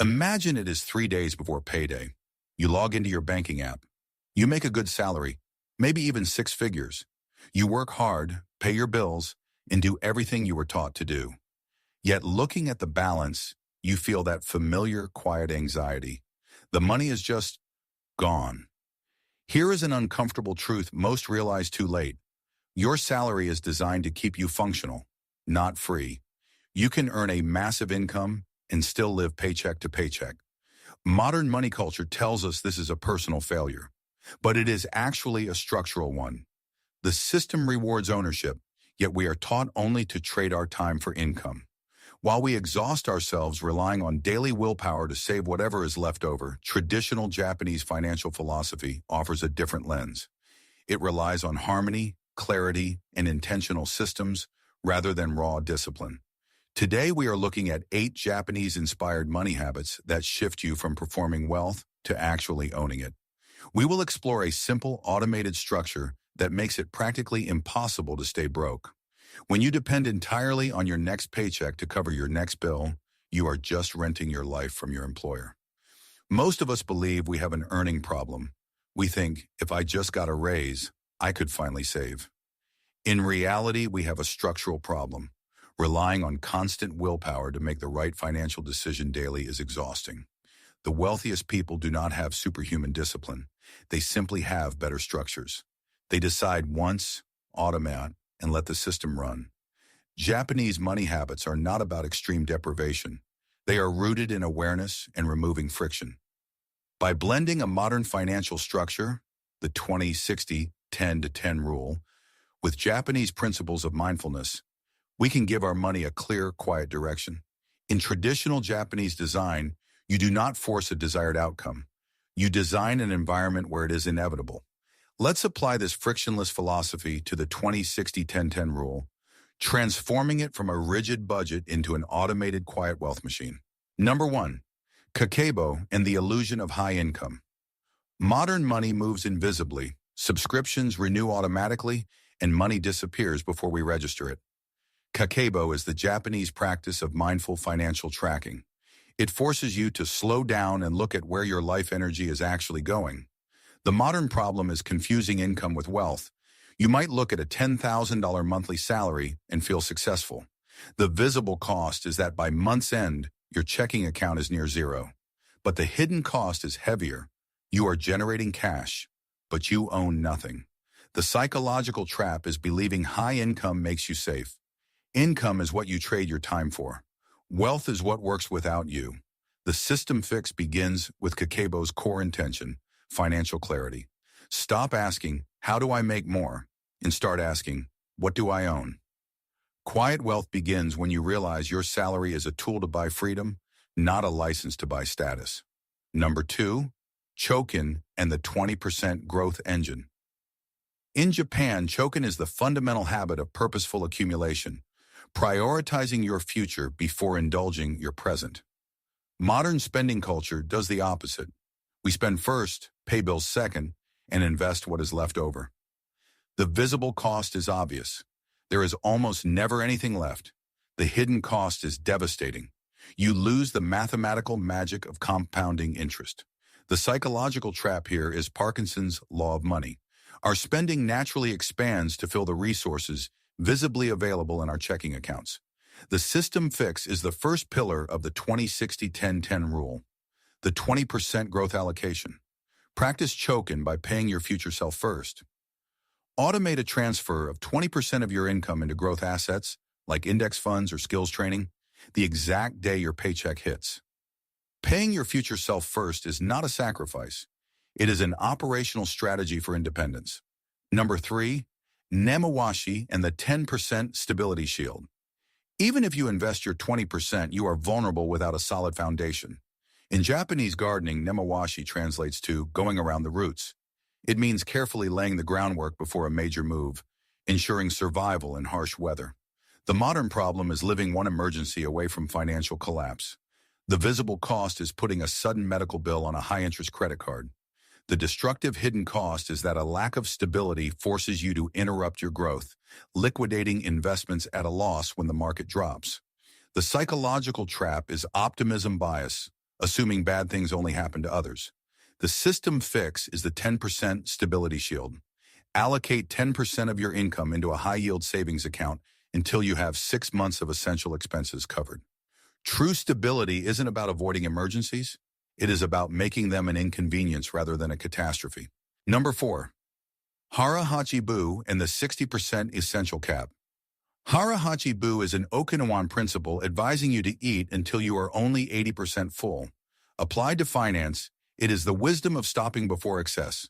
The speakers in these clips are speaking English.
Imagine it is 3 days before payday. You log into your banking app. You make a good salary, maybe even six figures. You work hard, pay your bills, and do everything you were taught to do. Yet looking at the balance, you feel that familiar, quiet anxiety. The money is just gone. Here is an uncomfortable truth most realize too late. Your salary is designed to keep you functional, not free. You can earn a massive income and still live paycheck to paycheck. Modern money culture tells us this is a personal failure, but it is actually a structural one. The system rewards ownership, yet we are taught only to trade our time for income. While we exhaust ourselves relying on daily willpower to save whatever is left over, traditional Japanese financial philosophy offers a different lens. It relies on harmony, clarity, and intentional systems rather than raw discipline. Today, we are looking at 8 Japanese-inspired money habits that shift you from performing wealth to actually owning it. We will explore a simple, automated structure that makes it practically impossible to stay broke. When you depend entirely on your next paycheck to cover your next bill, you are just renting your life from your employer. Most of us believe we have an earning problem. We think, if I just got a raise, I could finally save. In reality, we have a structural problem. Relying on constant willpower to make the right financial decision daily is exhausting. The wealthiest people do not have superhuman discipline. They simply have better structures. They decide once, automate, and let the system run. Japanese money habits are not about extreme deprivation. They are rooted in awareness and removing friction. By blending a modern financial structure, the 20-60-10-10 rule, with Japanese principles of mindfulness, we can give our money a clear, quiet direction. In traditional Japanese design, you do not force a desired outcome. You design an environment where it is inevitable. Let's apply this frictionless philosophy to the 20-60-10-10 rule, transforming it from a rigid budget into an automated quiet wealth machine. Number 1, Kakeibo and the illusion of high income. Modern money moves invisibly. Subscriptions renew automatically, and money disappears before we register it. Kakeibo is the Japanese practice of mindful financial tracking. It forces you to slow down and look at where your life energy is actually going. The modern problem is confusing income with wealth. You might look at a $10,000 monthly salary and feel successful. The visible cost is that by month's end, your checking account is near zero. But the hidden cost is heavier. You are generating cash, but you own nothing. The psychological trap is believing high income makes you safe. Income is what you trade your time for. Wealth is what works without you. The system fix begins with Kakeibo's core intention, financial clarity. Stop asking, how do I make more? And start asking, what do I own? Quiet wealth begins when you realize your salary is a tool to buy freedom, not a license to buy status. Number 2, Chokin and the 20% growth engine. In Japan, Chokin is the fundamental habit of purposeful accumulation, prioritizing your future before indulging your present. Modern spending culture does the opposite. We spend first, pay bills second, and invest what is left over. The visible cost is obvious. There is almost never anything left. The hidden cost is devastating. You lose the mathematical magic of compounding interest. The psychological trap here is Parkinson's law of money. Our spending naturally expands to fill the resources visibly available in our checking accounts. The system fix is the first pillar of the 20-60-10-10 rule, the 20% growth allocation. Practice Chokin by paying your future self first. Automate a transfer of 20% of your income into growth assets, like index funds or skills training, the exact day your paycheck hits. Paying your future self first is not a sacrifice. It is an operational strategy for independence. Number 3, Nemawashi and the 10% stability shield. Even if you invest your 20%, you are vulnerable without a solid foundation. In Japanese gardening, nemawashi translates to going around the roots. It means carefully laying the groundwork before a major move, ensuring survival in harsh weather. The modern problem is living one emergency away from financial collapse. The visible cost is putting a sudden medical bill on a high-interest credit card. The destructive hidden cost is that a lack of stability forces you to interrupt your growth, liquidating investments at a loss when the market drops. The psychological trap is optimism bias. assuming bad things only happen to others. The system fix is the 10% stability shield. Allocate 10% of your income into a high-yield savings account until you have 6 months of essential expenses covered. True stability isn't about avoiding emergencies. It is about making them an inconvenience rather than a catastrophe. Number 4. Hara Hachibu and the 60% essential cap. Hara Hachibu is an Okinawan principle advising you to eat until you are only 80% full. Applied to finance, it is the wisdom of stopping before excess.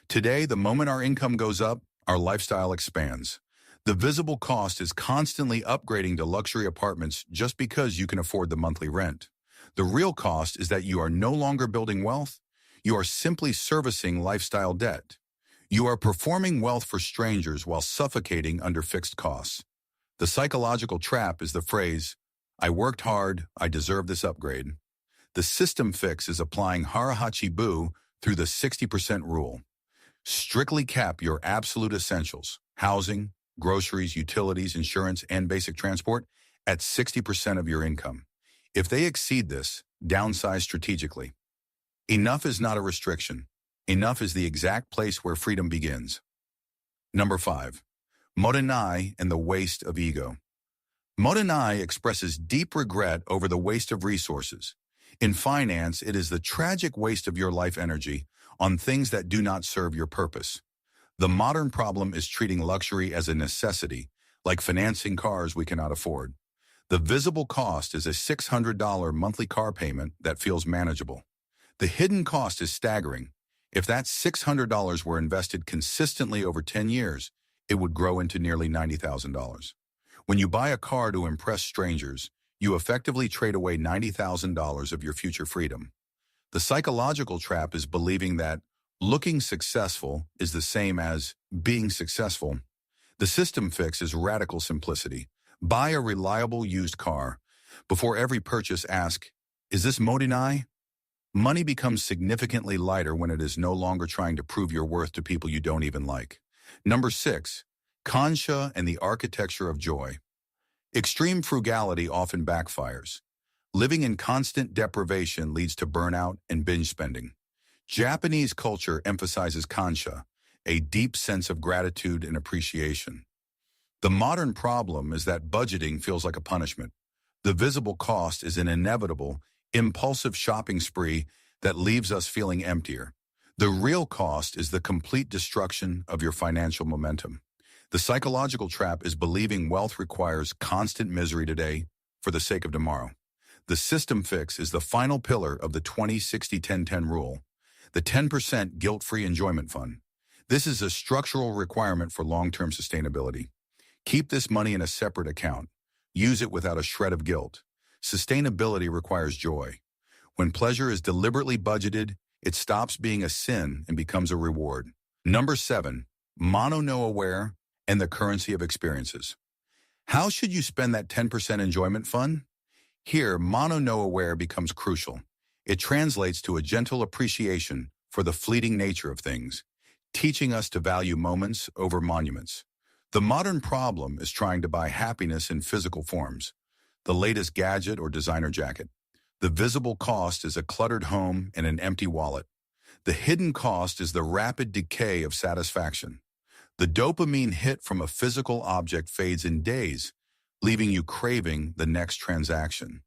Today, the moment our income goes up, our lifestyle expands. The visible cost is constantly upgrading to luxury apartments just because you can afford the monthly rent. The real cost is that you are no longer building wealth. You are simply servicing lifestyle debt. You are performing wealth for strangers while suffocating under fixed costs. The psychological trap is the phrase, "I worked hard, I deserve this upgrade." The system fix is applying Hara Hachibu through the 60% rule. Strictly cap your absolute essentials, housing, groceries, utilities, insurance, and basic transport, at 60% of your income. If they exceed this, downsize strategically. Enough is not a restriction. Enough is the exact place where freedom begins. Number 5. Motenai and the waste of ego. Motenai expresses deep regret over the waste of resources. In finance, it is the tragic waste of your life energy on things that do not serve your purpose. The modern problem is treating luxury as a necessity, like financing cars we cannot afford. The visible cost is a $600 monthly car payment that feels manageable. The hidden cost is staggering. If that $600 were invested consistently over 10 years, it would grow into nearly $90,000. When you buy a car to impress strangers, you effectively trade away $90,000 of your future freedom. The psychological trap is believing that looking successful is the same as being successful. The system fix is radical simplicity. Buy a reliable used car. Before every purchase, ask, "Is this Motenai?" Money becomes significantly lighter when it is no longer trying to prove your worth to people you don't even like. Number 6. Kansha and the architecture of joy. Extreme frugality often backfires. Living in constant deprivation leads to burnout and binge spending. Japanese culture emphasizes kansha, a deep sense of gratitude and appreciation. The modern problem is that budgeting feels like a punishment. The visible cost is an inevitable, impulsive shopping spree that leaves us feeling emptier. The real cost is the complete destruction of your financial momentum. The psychological trap is believing wealth requires constant misery today for the sake of tomorrow. The system fix is the final pillar of the 20-60-10-10 rule, the 10% guilt-free enjoyment fund. This is a structural requirement for long-term sustainability. Keep this money in a separate account. Use it without a shred of guilt. Sustainability requires joy. When pleasure is deliberately budgeted, it stops being a sin and becomes a reward. Number 7, mono-no-aware and the currency of experiences. How should you spend that 10% enjoyment fund? Here, mono-no-aware becomes crucial. It translates to a gentle appreciation for the fleeting nature of things, teaching us to value moments over monuments. The modern problem is trying to buy happiness in physical forms, the latest gadget or designer jacket. The visible cost is a cluttered home and an empty wallet. The hidden cost is the rapid decay of satisfaction. The dopamine hit from a physical object fades in days, leaving you craving the next transaction.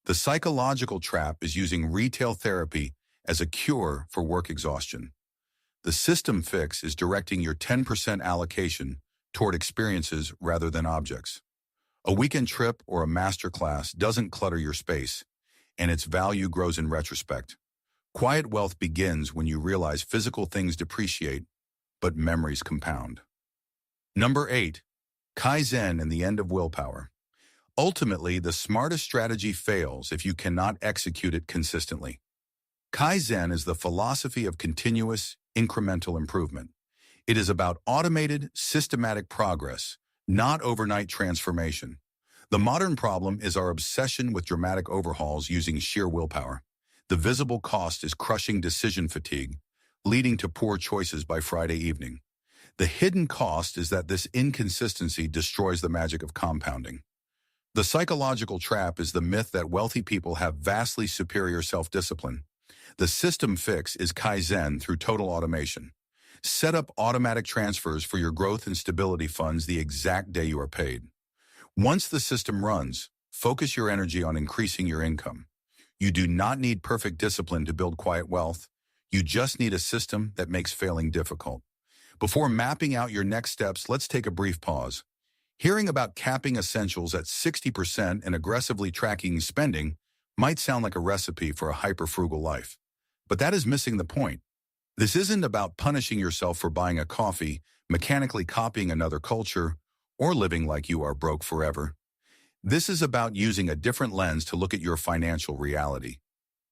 The psychological trap is using retail therapy as a cure for work exhaustion. The system fix is directing your 10% allocation toward experiences rather than objects. A weekend trip or a master class doesn't clutter your space, and its value grows in retrospect. Quiet wealth begins when you realize physical things depreciate, but memories compound. Number 8, Kaizen and the end of willpower. Ultimately, the smartest strategy fails if you cannot execute it consistently. Kaizen is the philosophy of continuous, incremental improvement. It is about automated, systematic progress, not overnight transformation. The modern problem is our obsession with dramatic overhauls using sheer willpower. The visible cost is crushing decision fatigue, leading to poor choices by Friday evening. The hidden cost is that this inconsistency destroys the magic of compounding. The psychological trap is the myth that wealthy people have vastly superior self-discipline. The system fix is Kaizen through total automation. Set up automatic transfers for your growth and stability funds the exact day you are paid. Once the system runs, focus your energy on increasing your income. You do not need perfect discipline to build quiet wealth. You just need a system that makes failing difficult. Before mapping out your next steps, let's take a brief pause. Hearing about capping essentials at 60% and aggressively tracking spending might sound like a recipe for a hyper-frugal life. But that is missing the point. This isn't about punishing yourself for buying a coffee, mechanically copying another culture, or living like you are broke forever. This is about using a different lens to look at your financial reality.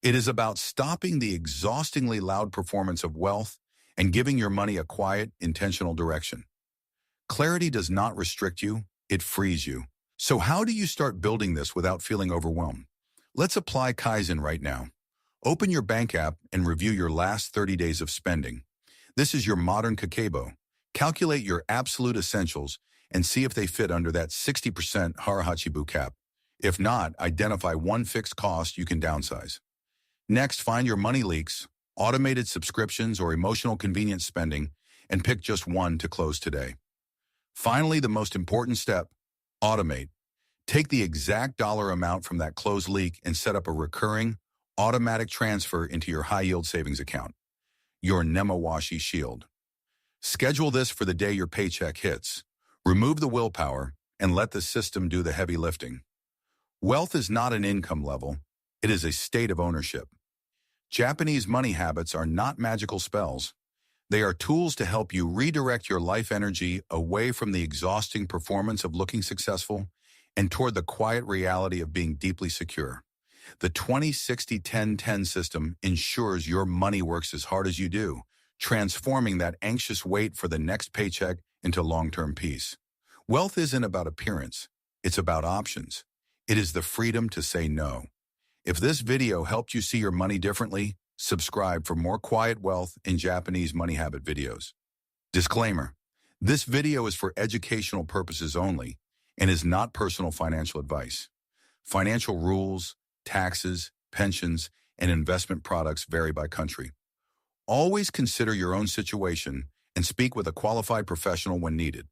It is about stopping the exhaustingly loud performance of wealth and giving your money a quiet, intentional direction. Clarity does not restrict you, it frees you. So how do you start building this without feeling overwhelmed? Let's apply Kaizen right now. Open your bank app and review your last 30 days of spending. This is your modern Kakeibo. Calculate your absolute essentials and see if they fit under that 60% Harahachibu cap. If not, identify one fixed cost you can downsize. Next, find your money leaks, automated subscriptions, or emotional convenience spending, and pick just one to close today. Finally, the most important step, automate. Take the exact dollar amount from that closed leak and set up a recurring, automatic transfer into your high-yield savings account, your Nemawashi shield. Schedule this for the day your paycheck hits. Remove the willpower and let the system do the heavy lifting. Wealth is not an income level, it is a state of ownership. Japanese money habits are not magical spells. They are tools to help you redirect your life energy away from the exhausting performance of looking successful and toward the quiet reality of being deeply secure. The 20-60-10-10 system ensures your money works as hard as you do, transforming that anxious wait for the next paycheck into long-term peace. Wealth isn't about appearance, it's about options. It is the freedom to say no. If this video helped you see your money differently, subscribe for more quiet wealth and Japanese money habit videos. Disclaimer: this video is for educational purposes only and is not personal financial advice. Financial rules, taxes, pensions, and investment products vary by country. Always consider your own situation and speak with a qualified professional when needed.